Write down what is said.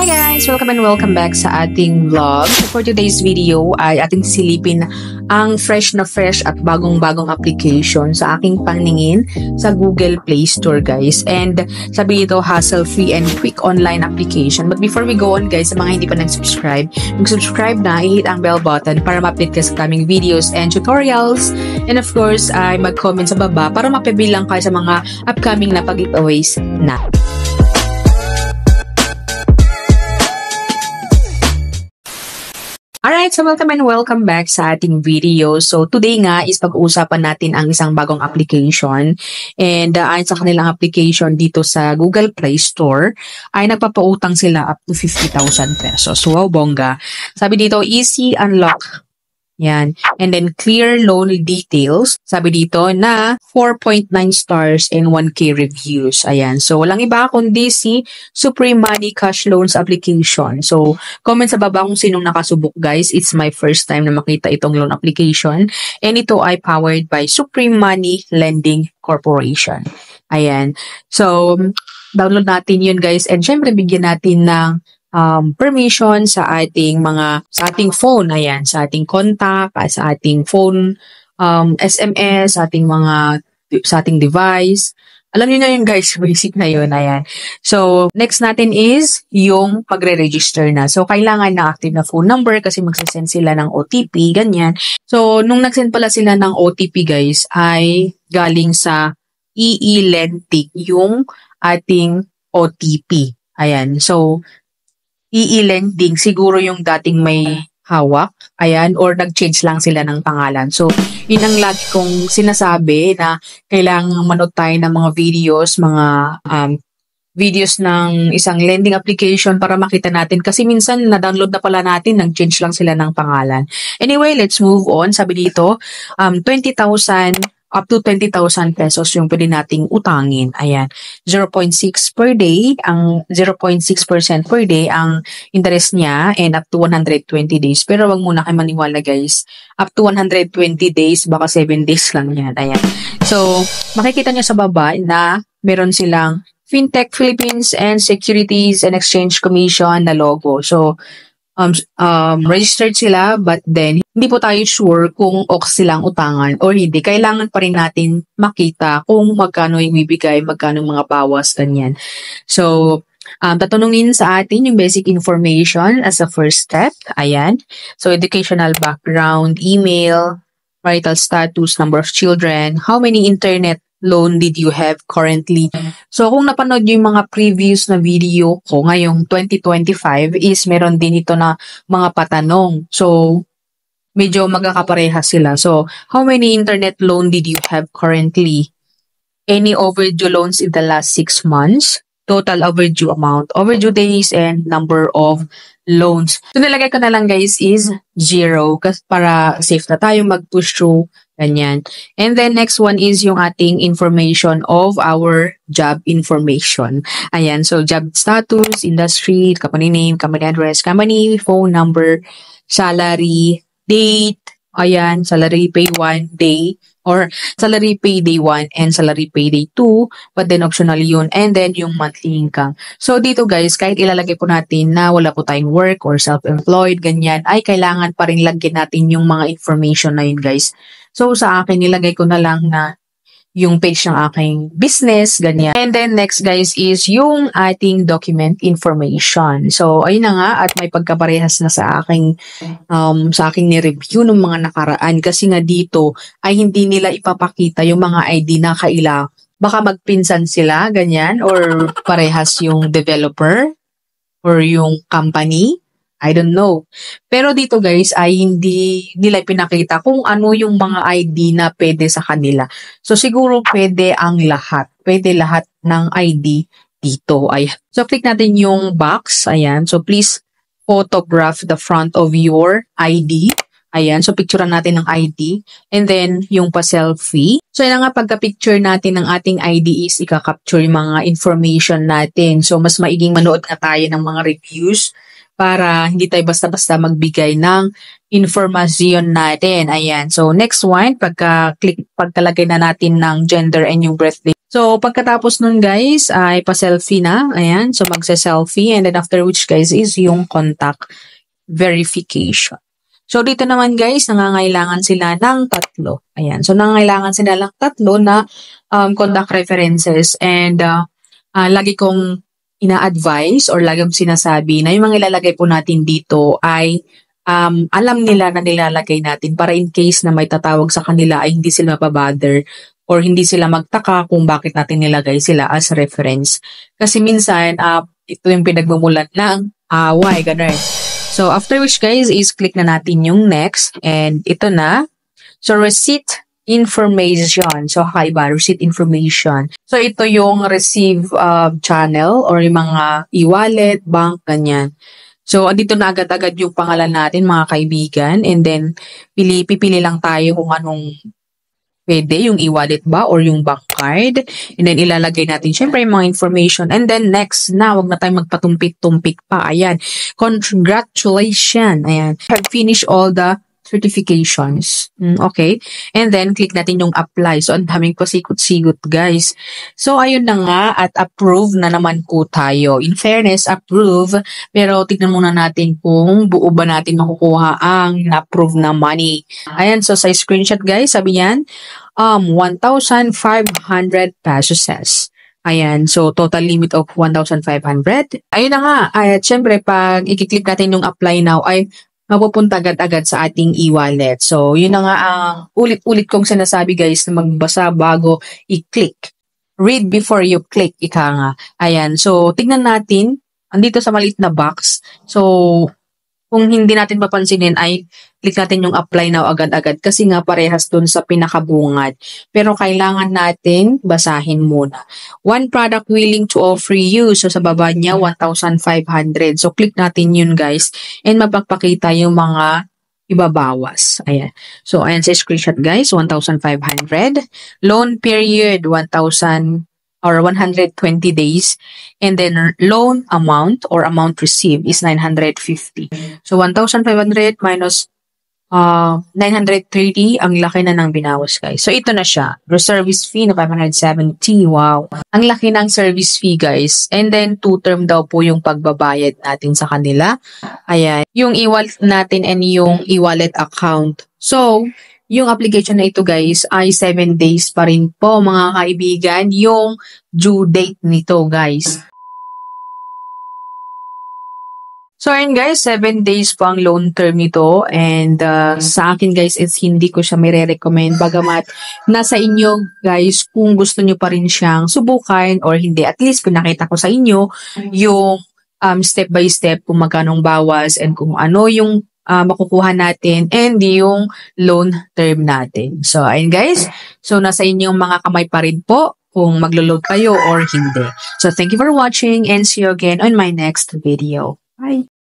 Hi guys! Welcome and welcome back sa ating vlog. For today's video ay ating silipin ang fresh na fresh at bagong-bagong application sa aking paningin sa Google Play Store guys. And sabi ito, hassle-free and quick online application. But before we go on guys, sa mga hindi pa nag-subscribe, mag-subscribe na, i-hit ang bell button para ma-update ka sa kaming videos and tutorials. And of course, ay mag-comment sa baba para mapabilang ka sa mga upcoming na pag-giveaways na. Alright, so welcome and welcome back sa ating video. So today nga is pag-uusapan natin ang isang bagong application. And ayon sa kanilang application dito sa Google Play Store, ay nagpapautang sila up to 50,000 pesos. Wow, bongga. Sabi dito, easy unlock. Yan. And then clear loan details. Sabi dito na 4.9 stars and 1K reviews. Ayan. So walang iba kundi si Supreme Money Cash Loans application. So comment sa baba kung sinong nakasubok guys. It's my first time na makita itong loan application. And ito ay powered by Supreme Money Lending Corporation. Ayan. So download natin yun guys. And syempre bigyan natin ng permission sa ating phone, ayan, sa ating contact, sa ating phone, SMS, sa ating device. Alam niyo na yun guys, basic na yun, ayan. So, next natin is yung pagre-register na. So, kailangan na active na phone number kasi magsasend sila ng OTP, ganyan. So, nung nagsend pala sila ng OTP guys, ay galing sa EE-Lending yung ating OTP. Ayan, so, EE-Lending, siguro yung dating may hawak, ayan, or nag-change lang sila ng pangalan. So, yun ang lagi kong sinasabi na kailangan manood tayo ng mga videos ng isang lending application para makita natin. Kasi minsan, na-download na pala natin, nag-change lang sila ng pangalan. Anyway, let's move on. Sabi dito, 20,000 up to 20,000 pesos yung pwede nating utangin. Ayan. 0.6 per day, ang 0.6% per day ang interest niya and up to 120 days. Pero wag muna kayo maniwala guys. Up to 120 days, baka 7 days lang yan. Ayan. So, makikita niyo sa baba na meron silang Fintech Philippines and Securities and Exchange Commission na logo. So, registered sila but then hindi po tayo sure kung okay silang utangan or hindi. Kailangan pa rin natin makita kung magkano yung bibigay, magkano mga bawas, ganyan. So, tatanungin sa atin yung basic information as a first step. Ayan. So, educational background, email, marital status, number of children, how many internet loan did you have currently? So, kung napanood yung mga previous na video ko ngayong 2025 is meron din ito na mga patanong. So, medyo magkakapareha sila. So, how many internet loan did you have currently? Any overdue loans in the last 6 months? Total overdue amount, overdue days, and number of loans. So, nilagay ko na lang guys is 0 kasi para safe na tayo mag-push through. Ganyan. And then next one is yung ating information of our job information. Ayan. So job status, industry, company name, company address, company phone number, salary, date, ayan, salary pay 1 day or salary pay day 1 and salary pay day 2, but then optional yun, and then yung monthly income. So dito guys, kahit ilalagay po natin na wala po tayong work or self-employed, ganyan, ay kailangan pa rin lagyan natin yung mga information na yun guys. So sa akin, nilagay ko na lang na yung page ng aking business, ganyan. And then next guys is yung ating document information. So ayun na nga at may pagkaparehas na sa aking ni-review ng mga nakaraan kasi nga dito ay hindi nila ipapakita yung mga ID na kailangan. Baka magpinsan sila, ganyan, or parehas yung developer or yung company. I don't know. Pero dito guys ay hindi nila pinakita kung ano yung mga ID na pwede sa kanila. So siguro pwede ang lahat. Pwede lahat ng ID dito. Ayan. So click natin yung box. Ayan. So please photograph the front of your ID. Ayan. So picturean natin ng ID. And then yung pa-selfie. So yun nga pagka-picture natin ng ating ID is ika-capture yung mga information natin. So mas maiging manood na tayo ng mga reviews para hindi tayo basta-basta magbigay ng information natin. Ayan. So, next one, pagkalagay na natin ng gender and yung birthday. So, pagkatapos nun guys, ay pa-selfie na. Ayan. So, magsa-selfie. And then after which guys is yung contact verification. So, dito naman guys, nangangailangan sila ng 3. Ayan. So, nangangailangan sila ng 3 na contact references. And lagi kong ina-advise or laging sinasabi na yung mga ilalagay po natin dito ay alam nila na nilalagay natin para in case na may tatawag sa kanila ay hindi sila mapabother or hindi sila magtaka kung bakit natin nilagay sila as reference. Kasi minsan, ito yung pinagmumulan ng away, ganun. So, after which guys, is click na natin yung next. And ito na. So, receipt information. So, kakaiba, receipt information. So, ito yung receive channel or yung mga e-wallet, bank, ganyan. So, dito na agad-agad yung pangalan natin, mga kaibigan. And then, pipili lang tayo kung anong pwede, yung e-wallet ba or yung bank card. And then, ilalagay natin syempre yung mga information. And then, next na, wag na tayong magpatumpik-tumpik pa. Ayan. Congratulations. Ayan. Have finished all the certifications. Okay. And then, click natin yung apply. So, ang daming pasikot-sigot, guys. So, ayun na nga at approve na naman po tayo. In fairness, approve. Pero, tignan muna natin kung buo ba natin makukuha ang na-approve na money. Ayan. So, sa screenshot, guys, sabi yan, 1,500 pesos. Ayan. So, total limit of 1,500. Ayun na nga. At syempre, pag i-click natin yung apply now, ay mapupunta agad-agad sa ating e-wallet. So, yun na nga ang ulit-ulit kong sinasabi guys na magbasa bago i-click. Read before you click, ika nga. Ayan. So, tignan natin. Andito sa maliit na box. So, kung hindi natin papansinin ay click natin yung apply now agad-agad kasi nga parehas dun sa pinakabungad. Pero kailangan natin basahin muna. One product willing to offer you. So sa baba niya 1,500. So click natin yun guys and mapagpakita yung mga ibabawas. Ayan. So ayan sa screenshot guys, 1,500. Loan period 1,000 or 120 days. And then loan amount or amount received is 950. So 1,500 minus 930, ang laki na ng binawas guys. So ito na siya. Service fee na 570. Wow. Ang laki ng service fee guys. And then 2-term daw po yung pagbabayad natin sa kanila. Ayan. Yung e-wallet natin and yung e-wallet account. So, yung application na ito guys ay 7 days pa rin po mga kaibigan yung due date nito guys. So ayun guys, 7 days po ang loan term nito and sa akin guys is hindi ko siya mere-recommend bagamat nasa inyo guys kung gusto nyo pa rin siyang subukan or hindi. At least pinakita ko sa inyo yung step by step kung magkanong bawas and kung ano yung makukuha natin and yung loan term natin. So ayun guys, so nasa inyong mga kamay pa rin po kung maglo-load kayo or hindi. So thank you for watching and see you again on my next video. Bye!